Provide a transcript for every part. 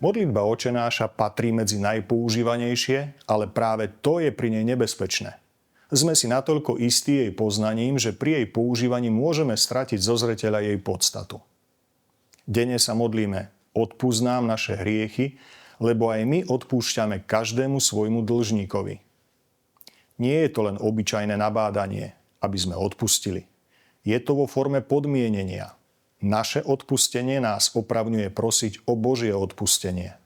Modlitba Otčenáša patrí medzi najpoužívanejšie, ale práve to je pri nej nebezpečné. Sme si natoľko istí jej poznaním, že pri jej používaní môžeme stratiť zo zreteľa jej podstatu. Denne sa modlíme: odpusť nám naše hriechy, lebo aj my odpúšťame každému svojmu dlžníkovi. Nie je to len obyčajné nabádanie, aby sme odpustili. Je to vo forme podmienenia. Naše odpustenie nás opravňuje prosiť o Božie odpustenie.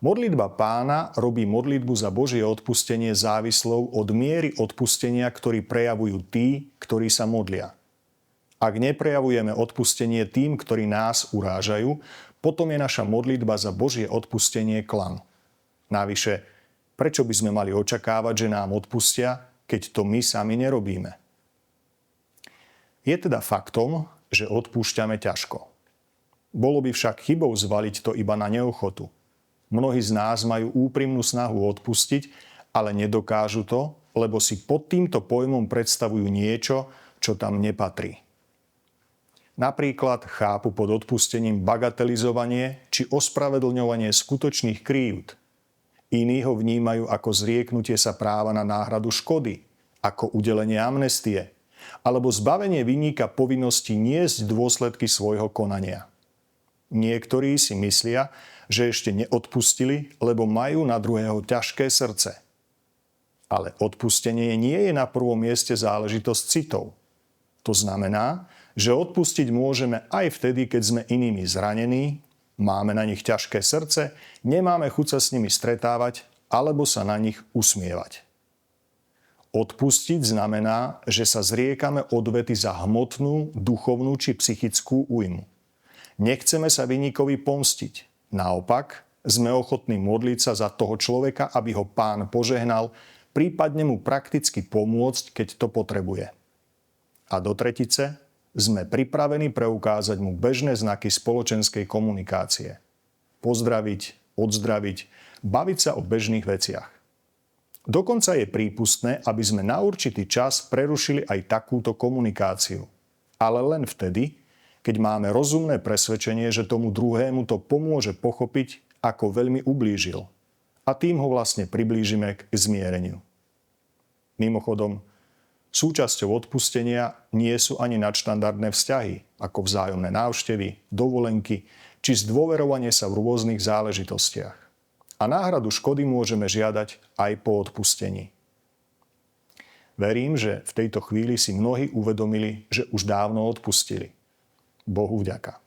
Modlitba Pána robí modlitbu za Božie odpustenie závislou od miery odpustenia, ktorý prejavujú tí, ktorí sa modlia. Ak neprejavujeme odpustenie tým, ktorí nás urážajú, potom je naša modlitba za Božie odpustenie klam. Navyše, prečo by sme mali očakávať, že nám odpustia, keď to my sami nerobíme? Je teda faktom, že odpúšťame ťažko. Bolo by však chybou zvaliť to iba na neochotu. Mnohí z nás majú úprimnú snahu odpustiť, ale nedokážu to, lebo si pod týmto pojmom predstavujú niečo, čo tam nepatrí. Napríklad chápu pod odpustením bagatelizovanie či ospravedlňovanie skutočných krívd. Iní ho vnímajú ako zrieknutie sa práva na náhradu škody, ako udelenie amnestie, alebo zbavenie vinníka povinnosti niesť dôsledky svojho konania. Niektorí si myslia, že ešte neodpustili, lebo majú na druhého ťažké srdce. Ale odpustenie nie je na prvom mieste záležitosť citov. To znamená, že odpustiť môžeme aj vtedy, keď sme inými zranení, máme na nich ťažké srdce, nemáme chuť sa s nimi stretávať alebo sa na nich usmievať. Odpustiť znamená, že sa zriekame odvety za hmotnú, duchovnú či psychickú újmu. Nechceme sa vinníkovi pomstiť. Naopak, sme ochotní modliť sa za toho človeka, aby ho Pán požehnal, prípadne mu prakticky pomôcť, keď to potrebuje. A do tretice, sme pripravení preukázať mu bežné znaky spoločenskej komunikácie. Pozdraviť, odzdraviť, baviť sa o bežných veciach. Dokonca je prípustné, aby sme na určitý čas prerušili aj takúto komunikáciu. Ale len vtedy, keď máme rozumné presvedčenie, že tomu druhému to pomôže pochopiť, ako veľmi ublížil. A tým ho vlastne priblížime k zmiereniu. Mimochodom, súčasťou odpustenia nie sú ani nadštandardné vzťahy, ako vzájomné návštevy, dovolenky či zdôverovanie sa v rôznych záležitostiach. A náhradu škody môžeme žiadať aj po odpustení. Verím, že v tejto chvíli si mnohí uvedomili, že už dávno odpustili. Bohu vďaka.